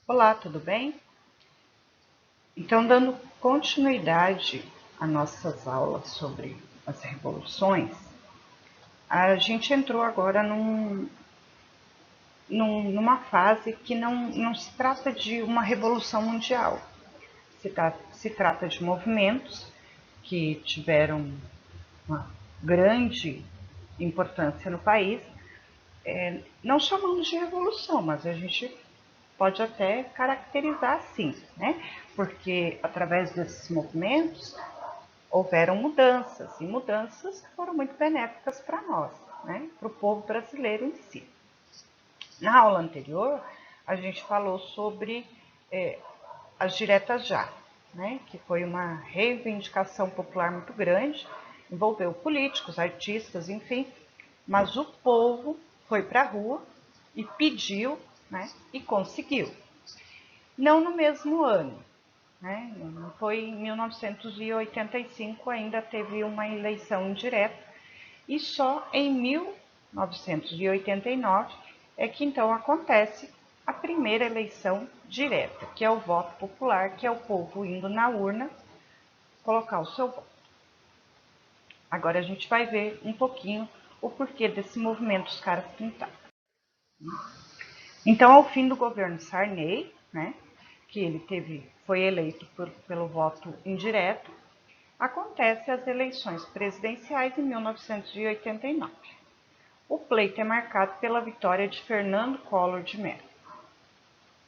Olá, tudo bem? Então, dando continuidade às nossas aulas sobre as revoluções, a gente entrou agora numa fase que não se trata de uma revolução mundial, se trata de movimentos que tiveram uma grande importância no país, não chamamos de revolução, mas a gente pode até caracterizar assim, né? Porque através desses movimentos houveram mudanças, e mudanças que foram muito benéficas para nós, né? Para o povo brasileiro em si. Na aula anterior, a gente falou sobre as diretas já, né? Que foi uma reivindicação popular muito grande, envolveu políticos, artistas, enfim, mas o povo foi para a rua e pediu, né? E conseguiu. Não no mesmo ano, né? Não foi em 1985, ainda teve uma eleição indireta, e só em 1989 é que então acontece a primeira eleição direta, que é o voto popular, que é o povo indo na urna colocar o seu voto. Agora a gente vai ver um pouquinho o porquê desse movimento dos caras pintados. Então, ao fim do governo Sarney, né, que foi eleito pelo voto indireto, acontece as eleições presidenciais em 1989. O pleito é marcado pela vitória de Fernando Collor de Mello.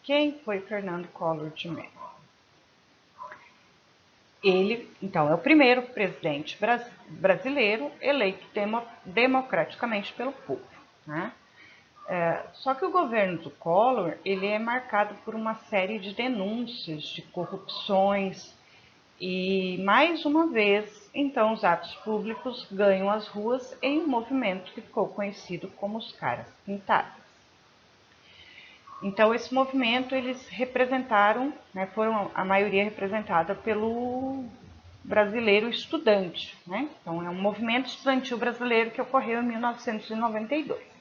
Quem foi Fernando Collor de Mello? Ele, então, é o primeiro presidente brasileiro eleito democraticamente pelo povo, né? Só que o governo do Collor, ele é marcado por uma série de denúncias de corrupções e, mais uma vez, então, os atos públicos ganham as ruas em um movimento que ficou conhecido como os Caras Pintados. Então, esse movimento, eles representaram, né, foram a maioria representada pelo brasileiro estudante, né? Então, é um movimento estudantil brasileiro que ocorreu em 1992.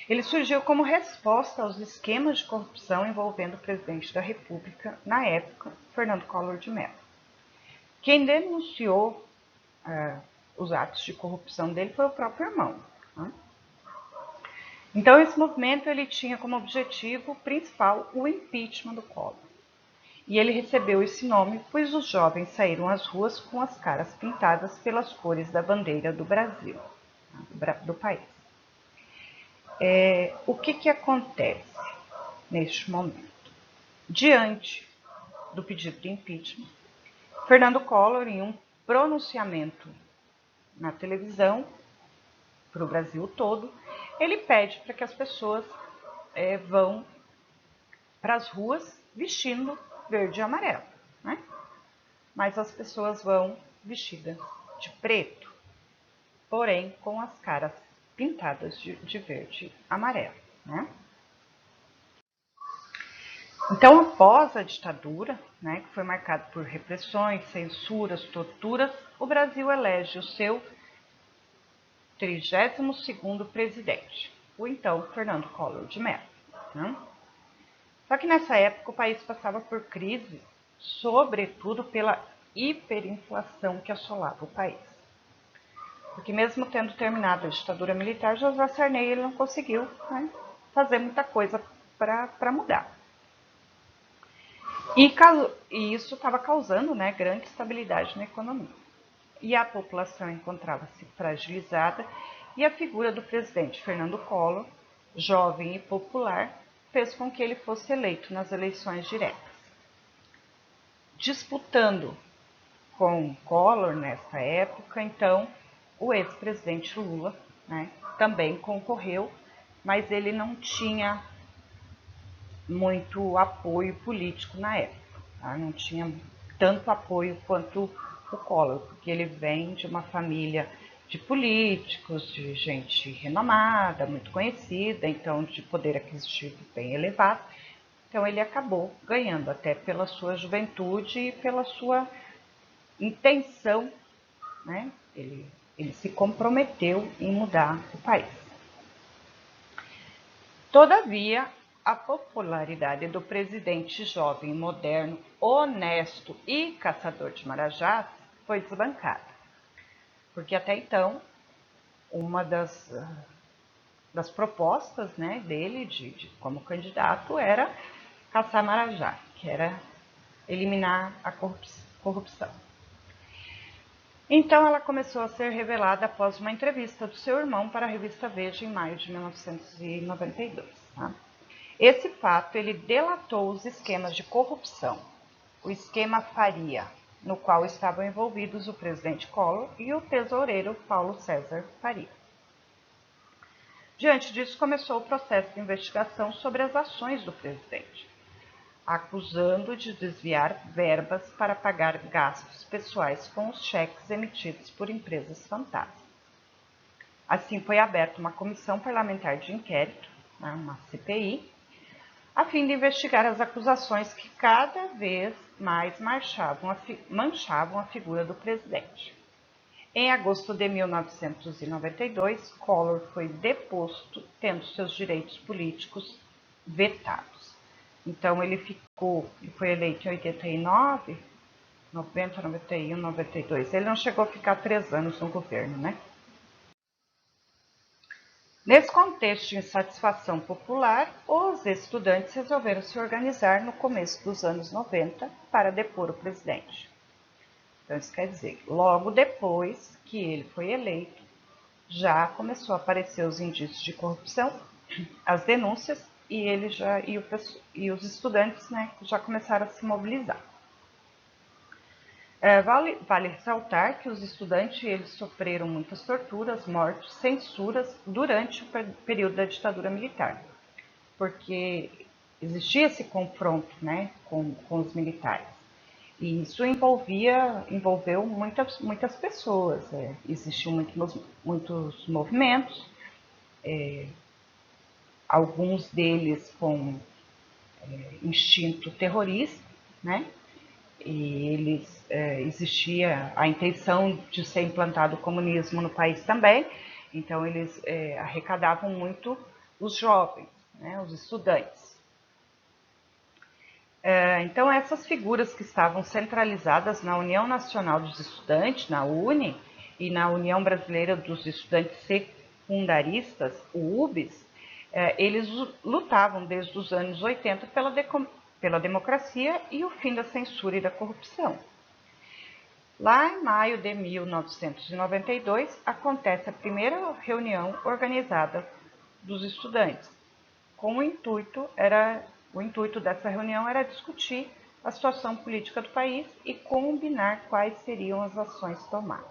Ele surgiu como resposta aos esquemas de corrupção envolvendo o presidente da República, na época, Fernando Collor de Mello. Quem denunciou os atos de corrupção dele foi o próprio irmão, né? Então, esse movimento ele tinha como objetivo principal o impeachment do Collor. E ele recebeu esse nome pois os jovens saíram às ruas com as caras pintadas pelas cores da bandeira do Brasil, do país. O que acontece neste momento? Diante do pedido de impeachment, Fernando Collor, em um pronunciamento na televisão para o Brasil todo, ele pede para que as pessoas vão para as ruas vestindo verde e amarelo, né? Mas as pessoas vão vestidas de preto, porém com as caras pintadas de verde e amarelo, né? Então, após a ditadura, né, que foi marcada por repressões, censuras, torturas, o Brasil elege o seu 32º presidente, o então Fernando Collor de Mello, né? Só que nessa época o país passava por crise, sobretudo pela hiperinflação que assolava o país. Porque mesmo tendo terminado a ditadura militar, José Sarney ele não conseguiu, né, fazer muita coisa para mudar. E isso estava causando, né, grande instabilidade na economia. E a população encontrava-se fragilizada e a figura do presidente Fernando Collor, jovem e popular, fez com que ele fosse eleito nas eleições diretas. Disputando com Collor nessa época, então, o ex-presidente Lula, né, também concorreu, mas ele não tinha muito apoio político na época, tá? Não tinha tanto apoio quanto o Collor, porque ele vem de uma família de políticos, de gente renomada, muito conhecida, então de poder aquisitivo bem elevado. Então ele acabou ganhando até pela sua juventude e pela sua intenção, né? Ele se comprometeu em mudar o país. Todavia, a popularidade do presidente jovem, moderno, honesto e caçador de marajás foi desbancada, porque até então uma das propostas, né, dele como candidato era caçar marajá, que era eliminar a corrupção. Então ela começou a ser revelada após uma entrevista do seu irmão para a revista Veja em maio de 1992. Tá? Esse fato ele delatou os esquemas de corrupção, o esquema Faria, no qual estavam envolvidos o presidente Collor e o tesoureiro Paulo César Faria. Diante disso, começou o processo de investigação sobre as ações do presidente, acusando de desviar verbas para pagar gastos pessoais com os cheques emitidos por empresas fantasma. Assim, foi aberta uma comissão parlamentar de inquérito, uma CPI, a fim de investigar as acusações que cada vez mais manchavam a figura do presidente. Em agosto de 1992, Collor foi deposto, tendo seus direitos políticos vetados. Então, ele foi eleito em 89, 90, 91, 92. Ele não chegou a ficar 3 anos no governo, né? Nesse contexto de insatisfação popular, os estudantes resolveram se organizar no começo dos anos 90 para depor o presidente. Então, isso quer dizer, logo depois que ele foi eleito, já começou a aparecer os indícios de corrupção, as denúncias, e os estudantes, né, já começaram a se mobilizar. Vale ressaltar que os estudantes eles sofreram muitas torturas, mortes, censuras durante o período da ditadura militar, porque existia esse confronto, né, com os militares. E isso envolveu muitas pessoas. Existiam muitos movimentos, alguns deles com instinto terrorista, né? E existia a intenção de ser implantado o comunismo no país também, então eles arrecadavam muito os jovens, né, os estudantes. Então essas figuras que estavam centralizadas na União Nacional dos Estudantes, na UNE, e na União Brasileira dos Estudantes Secundaristas, o UBS, eles lutavam desde os anos 80 pela democracia e o fim da censura e da corrupção. Lá em maio de 1992, acontece a primeira reunião organizada dos estudantes. O intuito dessa reunião era discutir a situação política do país e combinar quais seriam as ações tomadas.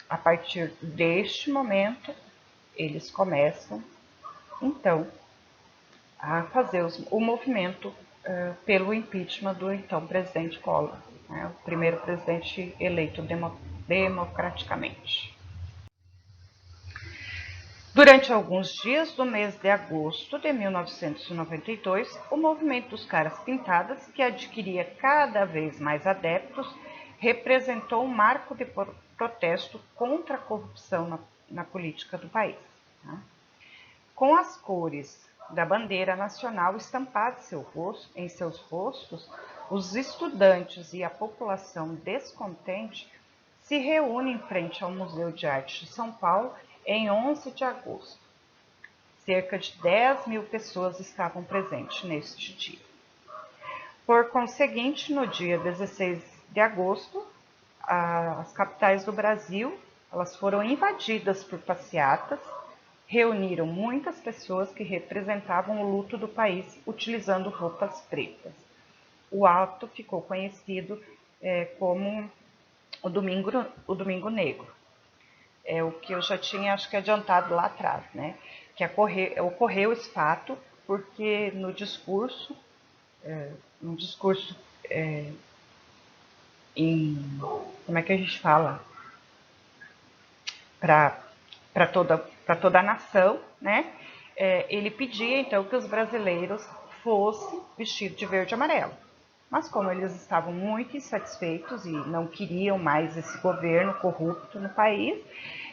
A partir deste momento, eles começam, então, a fazer o movimento pelo impeachment do então presidente Collor, né, o primeiro presidente eleito democraticamente. Durante alguns dias do mês de agosto de 1992, o movimento dos Caras Pintadas, que adquiria cada vez mais adeptos, representou um marco de protesto contra a corrupção na política do país. Com as cores da bandeira nacional estampadas em seus rostos, os estudantes e a população descontente se reúnem em frente ao Museu de Arte de São Paulo em 11 de agosto. Cerca de 10.000 pessoas estavam presentes neste dia. Por conseguinte, no dia 16 de agosto, as capitais do Brasil elas foram invadidas por passeatas, reuniram muitas pessoas que representavam o luto do país utilizando roupas pretas. O ato ficou conhecido como o Domingo Negro. É o que eu já tinha, acho que adiantado lá atrás, né? Que ocorreu esse fato porque no discurso, como é que a gente fala? Para toda a nação, né? Ele pedia então que os brasileiros fossem vestidos de verde e amarelo. Mas como eles estavam muito insatisfeitos e não queriam mais esse governo corrupto no país,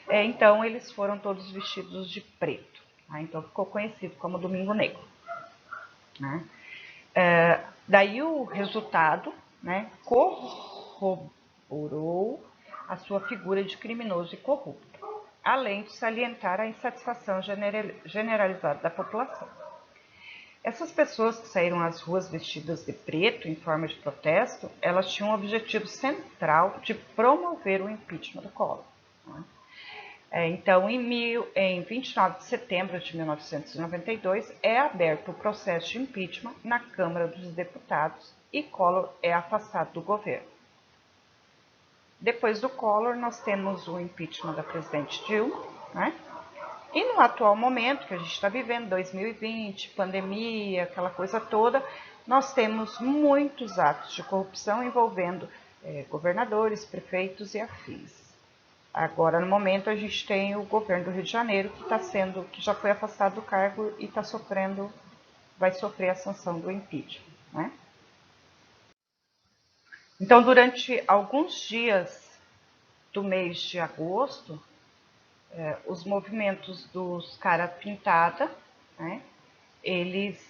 então eles foram todos vestidos de preto. Então ficou conhecido como Domingo Negro. né? Daí o resultado, né, corroborou a sua figura de criminoso e corrupto, além de salientar a insatisfação generalizada da população. Essas pessoas que saíram às ruas vestidas de preto em forma de protesto, elas tinham o objetivo central de promover o impeachment do Collor. Então, em 29 de setembro de 1992, é aberto o processo de impeachment na Câmara dos Deputados e Collor é afastado do governo. Depois do Collor, nós temos o impeachment da presidente Dilma, né? E no atual momento que a gente está vivendo, 2020, pandemia, aquela coisa toda, nós temos muitos atos de corrupção envolvendo governadores, prefeitos e afins. Agora, no momento, a gente tem o governo do Rio de Janeiro que já foi afastado do cargo e vai sofrer a sanção do impeachment, né? Então, durante alguns dias do mês de agosto, os movimentos dos cara pintada, né, eles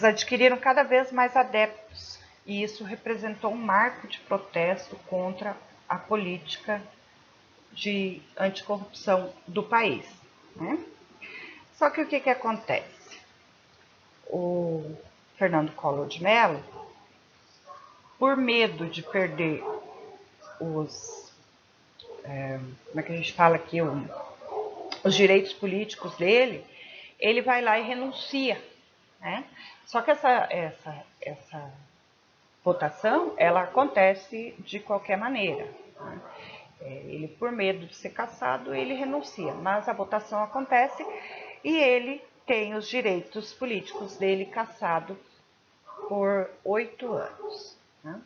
adquiriram cada vez mais adeptos e isso representou um marco de protesto contra a política de anticorrupção do país, né? Só que o que acontece? O Fernando Collor de Mello, por medo de perder como é que a gente fala aqui, os direitos políticos dele, ele vai lá e renuncia, né? Só que essa votação, ela acontece de qualquer maneira, né? Ele, por medo de ser cassado, ele renuncia, mas a votação acontece e ele tem os direitos políticos dele cassado por 8 anos, né?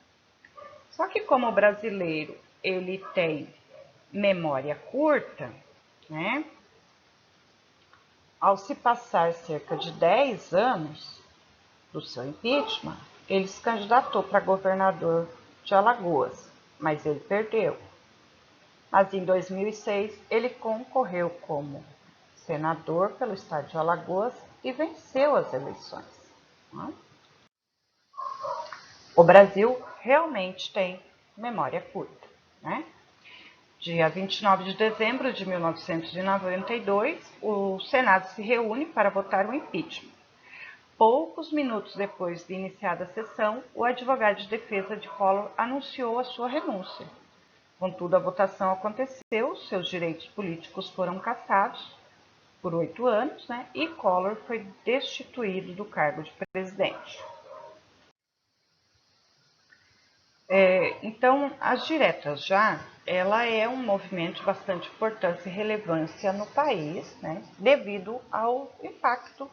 Só que como o brasileiro ele tem memória curta, né? Ao se passar cerca de 10 anos do seu impeachment, ele se candidatou para governador de Alagoas, mas ele perdeu. Mas em 2006 ele concorreu como senador pelo estado de Alagoas e venceu as eleições. O Brasil realmente tem memória curta, né? Dia 29 de dezembro de 1992, o Senado se reúne para votar o impeachment. Poucos minutos depois de iniciada a sessão, o advogado de defesa de Collor anunciou a sua renúncia. Contudo, a votação aconteceu, seus direitos políticos foram cassados por 8 anos, né, e Collor foi destituído do cargo de presidente. Então, as diretas já, ela é um movimento de bastante importância e relevância no país, né, devido ao impacto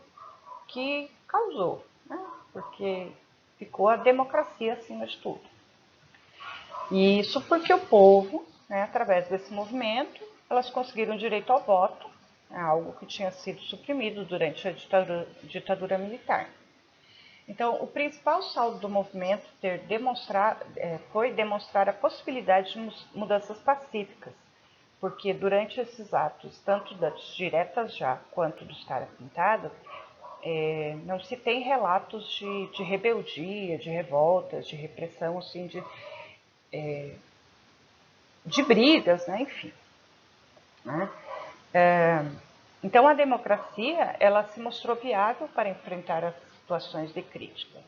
que causou, né, porque ficou a democracia acima de tudo. E isso porque o povo, né, através desse movimento, elas conseguiram direito ao voto, né, algo que tinha sido suprimido durante a ditadura militar. Então, o principal saldo do movimento foi demonstrar a possibilidade de mudanças pacíficas, porque durante esses atos, tanto das diretas já quanto dos caras pintados, não se tem relatos de rebeldia, de revoltas, de repressão, assim, de brigas, né, enfim. Né? Então, a democracia ela se mostrou viável para enfrentar as situações de crítica.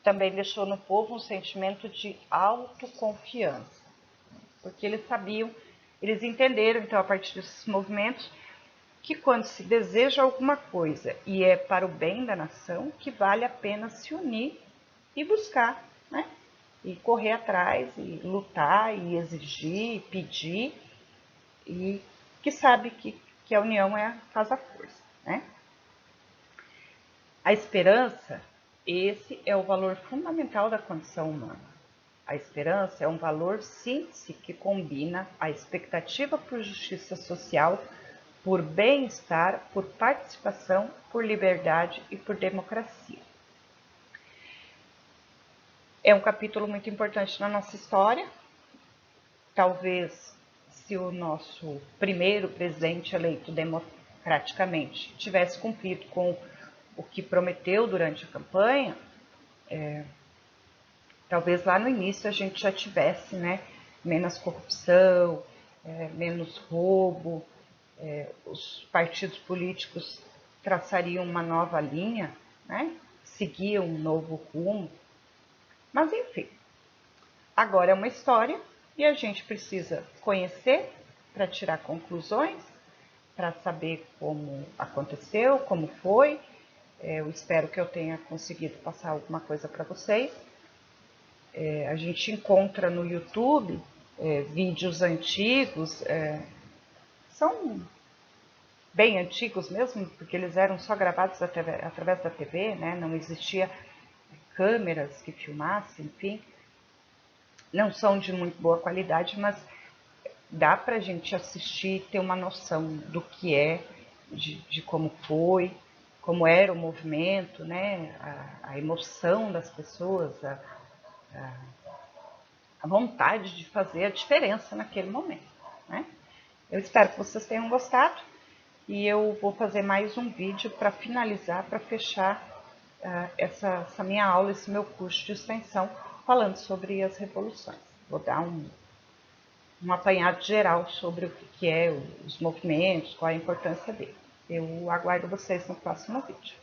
Também deixou no povo um sentimento de autoconfiança, porque eles entenderam, então, a partir desses movimentos, que quando se deseja alguma coisa e é para o bem da nação, que vale a pena se unir e buscar, né? E correr atrás, e lutar, e exigir, e pedir, e que sabe que a união faz a força, né? A esperança, esse é o valor fundamental da condição humana. A esperança é um valor síntese que combina a expectativa por justiça social, por bem-estar, por participação, por liberdade e por democracia. É um capítulo muito importante na nossa história. Talvez se o nosso primeiro presidente eleito democraticamente tivesse cumprido com o que prometeu durante a campanha, talvez lá no início a gente já tivesse, né, menos corrupção, menos roubo, os partidos políticos traçariam uma nova linha, né, seguiam um novo rumo. Mas enfim, agora é uma história e a gente precisa conhecer para tirar conclusões, para saber como aconteceu, como foi. Eu espero que eu tenha conseguido passar alguma coisa para vocês. A gente encontra no YouTube vídeos antigos, são bem antigos mesmo, porque eles eram só gravados através da TV, né? Não existia câmeras que filmassem, enfim. Não são de muito boa qualidade, mas dá para a gente assistir e ter uma noção do que é, de como foi, como era o movimento, né? A emoção das pessoas, a vontade de fazer a diferença naquele momento, né? Eu espero que vocês tenham gostado e eu vou fazer mais um vídeo para finalizar, para fechar essa minha aula, esse meu curso de extensão, falando sobre as revoluções. Vou dar um apanhado geral sobre o que é os movimentos, qual a importância dele. Eu aguardo vocês no próximo vídeo.